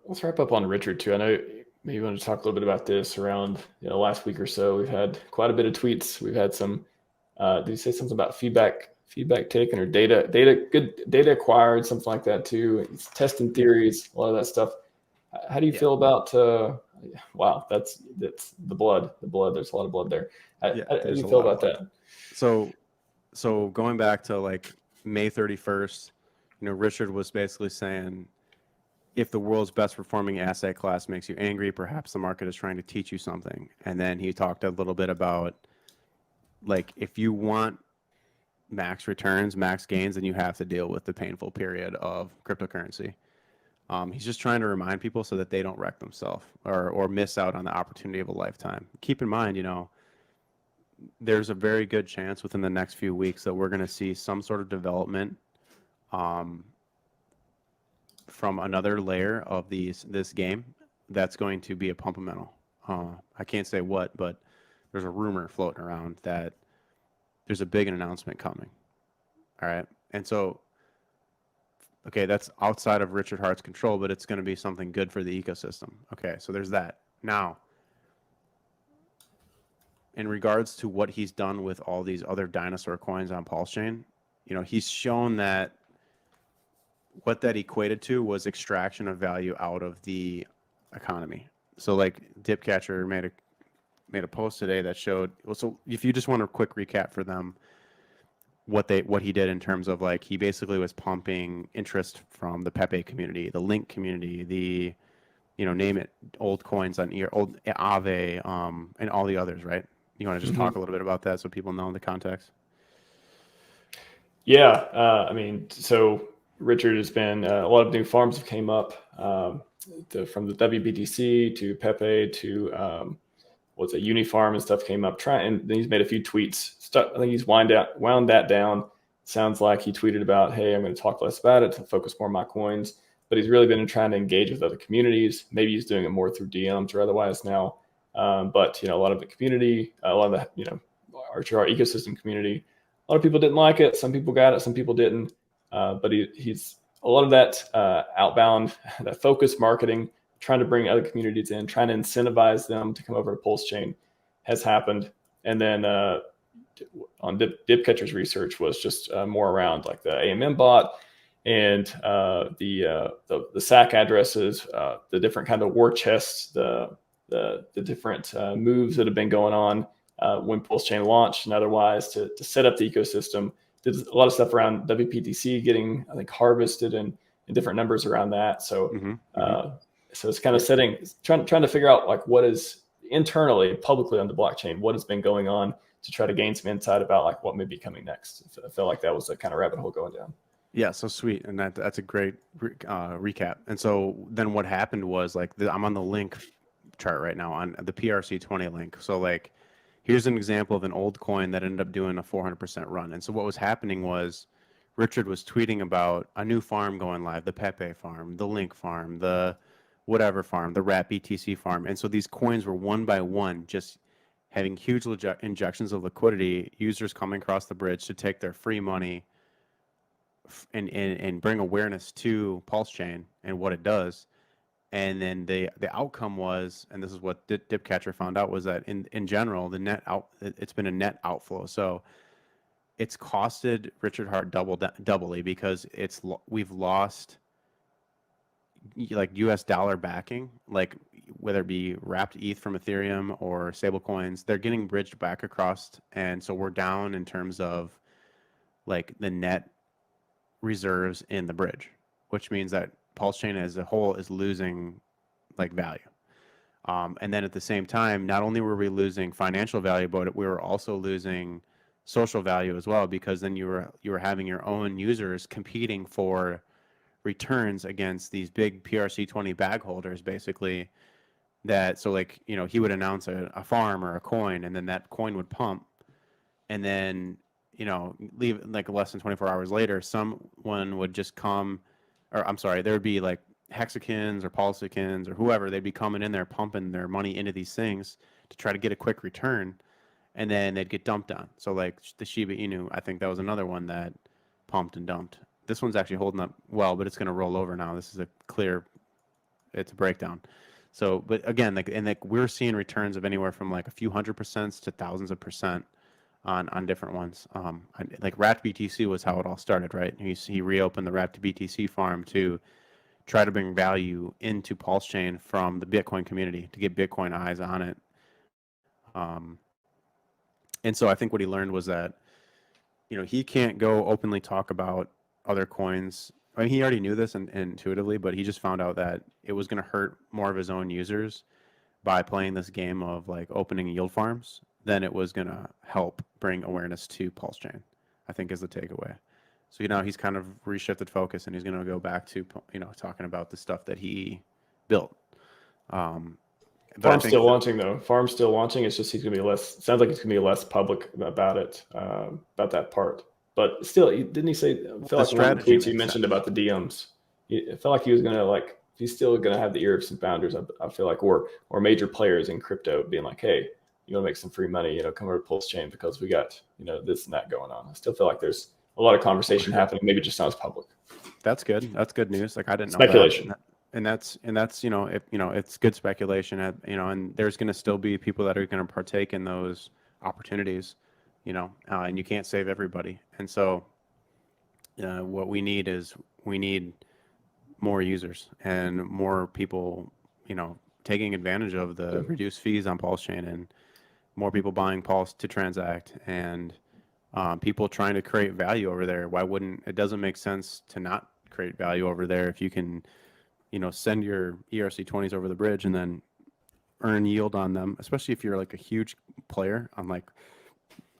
Let's wrap up on Richard too. I know maybe you want to talk a little bit about this around last week or so. We've had quite a bit of tweets. We've had some. Did you say something about feedback taken or good data acquired, something like that too? It's testing theories, a lot of that stuff. How do you Yeah. feel about? Wow, that's the blood. The blood. There's a lot of blood there. Yeah, How do there's you a feel lot of about blood. that? So going back to like May 31st, Richard was basically saying, if the world's best performing asset class makes you angry, perhaps the market is trying to teach you something. And then he talked a little bit about, like, if you want max returns, max gains, then you have to deal with the painful period of cryptocurrency. He's just trying to remind people so that they don't wreck themselves or miss out on the opportunity of a lifetime. Keep in mind, there's a very good chance within the next few weeks that we're going to see some sort of development from another layer of this game that's going to be a pumpamental. I can't say what, but there's a rumor floating around that there's a big announcement coming. All right. And so, okay, that's outside of Richard Hart's control, but it's going to be something good for the ecosystem. Okay, so there's that. Now, in regards to what he's done with all these other dinosaur coins on PulseChain, he's shown that what that equated to was extraction of value out of the economy. So like Dipcatcher made a post today that showed, well, so if you just want a quick recap for them, what he did in terms of, like, he basically was pumping interest from the Pepe community, the Link community, the name it, old coins on old Aave, and all the others, right? You want to just talk a little bit about that so people know the context? Yeah, I mean, so Richard has been a lot of new farms have came up from the WBTC to Pepe to what's a Unifarm and stuff came up. And then he's made a few tweets. I think he's wound that down. Sounds like he tweeted about, "Hey, I'm going to talk less about it to focus more on my coins." But he's really been trying to engage with other communities. Maybe he's doing it more through DMs or otherwise now. But a lot of the community, a lot of the our ecosystem community, a lot of people didn't like it. Some people got it, some people didn't. But he's a lot of that outbound, that focused marketing, trying to bring other communities in, trying to incentivize them to come over to PulseChain has happened. And then on Dipcatcher's research was just more around like the AMM bot and the SAC addresses, the different kind of war chests, the different moves that have been going on when PulseChain launched and otherwise to set up the ecosystem. Did a lot of stuff around WPTC getting, I think, harvested and different numbers around that. So, so it's kind of trying to figure out like what is internally, publicly on the blockchain, what has been going on to try to gain some insight about like what may be coming next. I felt like that was a kind of rabbit hole going down. Yeah, so sweet, and that's a great recap. And so then what happened was, like, I'm on the link chart right now on the PRC-20 link. So like, here's an example of an old coin that ended up doing a 400% run. And so what was happening was Richard was tweeting about a new farm going live, the Pepe farm, the Link farm, the whatever farm, the Rat BTC farm. And so these coins were one by one just having huge injections of liquidity, users coming across the bridge to take their free money and bring awareness to PulseChain and what it does. And then the outcome was, and this is what Dipcatcher found out, was that in general, it's been a net outflow. So it's costed Richard Hart doubly because we've lost like US dollar backing, like whether it be wrapped ETH from Ethereum or stable coins, they're getting bridged back across. And so we're down in terms of like the net reserves in the bridge, which means that PulseChain as a whole is losing like value. And then at the same time, not only were we losing financial value, but we were also losing social value as well, because then you were having your own users competing for returns against these big PRC-20 bag holders, basically. So like, he would announce a farm or a coin, and then that coin would pump, and then leave like less than 24 hours later, someone would just come, or I'm sorry, there would be like hexagons or pulsicans or whoever, they'd be coming in there pumping their money into these things to try to get a quick return, and then they'd get dumped on. So like the Shiba Inu, I think that was another one that pumped and dumped. This one's actually holding up well, but it's going to roll over now. This is a clear it's a breakdown. So, but again, like we're seeing returns of anywhere from like a few 100% to thousands of percent on different ones. Like Wrapped BTC was how it all started, right? He reopened the Wrapped BTC farm to try to bring value into PulseChain from the Bitcoin community to get Bitcoin eyes on it. And so I think what he learned was that, he can't go openly talk about other coins. I mean, he already knew this intuitively, but he just found out that it was going to hurt more of his own users by playing this game of like opening yield farms than it was going to help bring awareness to PulseChain, I think is the takeaway. So, he's kind of reshifted focus and he's going to go back to, talking about the stuff that he built. Farm's still launching though. Farm's still launching. It's just he's going to be less. Sounds like he's going to be less public about it, about that part. But still, didn't he say? I feel like one of the tweets you mentioned about the DMs. It felt like he was going to like. He's still going to have the ear of some founders. I feel like, or major players in crypto being like, hey, you want to make some free money? Come over to PulseChain because we got this and that going on. I still feel like there's a lot of conversation happening. Maybe it just sounds public. That's good. That's good news. Like I didn't know speculation. And that's it's good speculation. And there's going to still be people that are going to partake in those opportunities. And you can't save everybody. And so, what we need is more users and more people, taking advantage of the reduced fees on PulseChain and more people buying Pulse to transact and people trying to create value over there. Why wouldn't it? Doesn't make sense to not create value over there if you can, send your ERC20s over the bridge and then earn yield on them, especially if you're like a huge player on like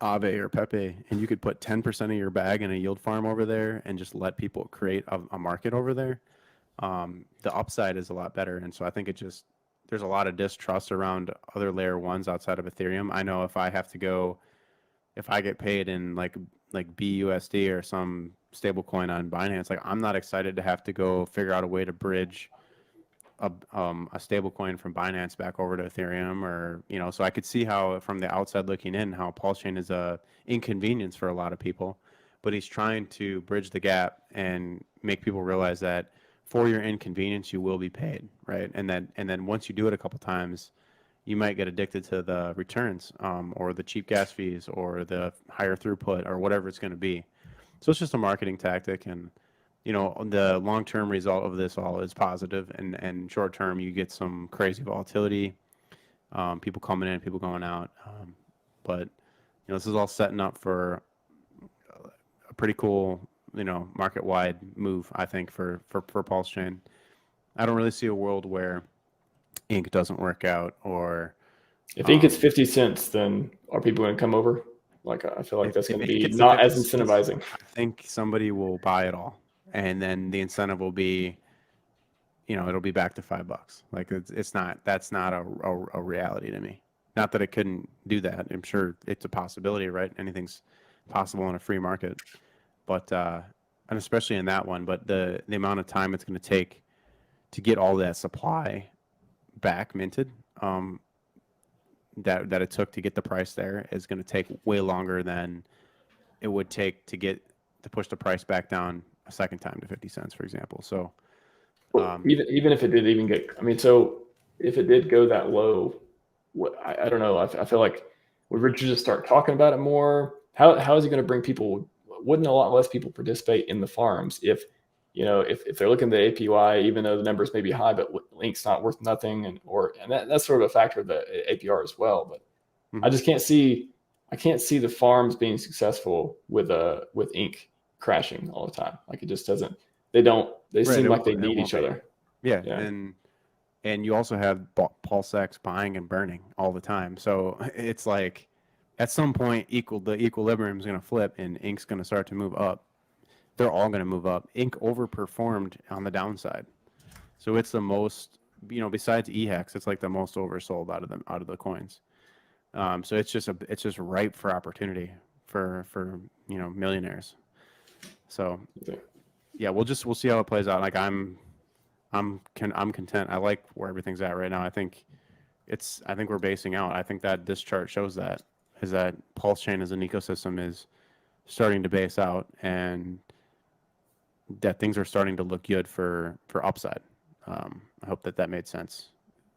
Aave or Pepe, and you could put 10% of your bag in a yield farm over there and just let people create a market over there. The upside is a lot better. And so I think there's a lot of distrust around other layer ones outside of Ethereum. I know if I get paid in like BUSD or some stable coin on Binance, like I'm not excited to have to go figure out a way to bridge a stable coin from Binance back over to Ethereum, or so I could see how from the outside looking in how PulseChain is a inconvenience for a lot of people, but he's trying to bridge the gap and make people realize that for your inconvenience you will be paid, right? And then once you do it a couple times, you might get addicted to the returns, or the cheap gas fees, or the higher throughput, or whatever it's going to be. So it's just a marketing tactic, and the long-term result of this all is positive, and short-term you get some crazy volatility, people coming in, people going out, but this is all setting up for a pretty cool market-wide move, I think, for PulseChain. I don't really see a world where Ink doesn't work out, or if Ink is 50 cents, then are people going to come over? Like I feel like that's going to be not as incentivizing. I think somebody will buy it all, and then the incentive will be, it'll be back to $5. Like that's not a reality to me. Not that it couldn't do that. I'm sure it's a possibility, right? Anything's possible in a free market, but and especially in that one. But the amount of time it's going to take to get all that supply back minted, that it took to get the price there is going to take way longer than it would take to push the price back down a second time to 50 cents, for example. So even if it did even get, so if it did go that low, I don't know. I feel like would Richard just start talking about it more? How is he going to bring people? Wouldn't a lot less people participate in the farms if they're looking at the APY, even though the numbers may be high, but Link's not worth nothing, and that's sort of a factor of the APR as well. But I just can't see the farms being successful with Ink crashing all the time. Like it just doesn't. They seem like they need each other. Yeah. And you also have PulseX buying and burning all the time. So it's like at some point the equilibrium is going to flip and Ink's going to start to move up. They're all going to move up. Ink overperformed on the downside, so it's the most, besides EHEX, it's like the most oversold out of the coins. So it's just ripe for opportunity for millionaires. So yeah, we'll see how it plays out. Like I'm content. I like where everything's at right now. I think we're basing out. I think that this chart shows that PulseChain as an ecosystem is starting to base out, and that things are starting to look good for upside. I hope that made sense.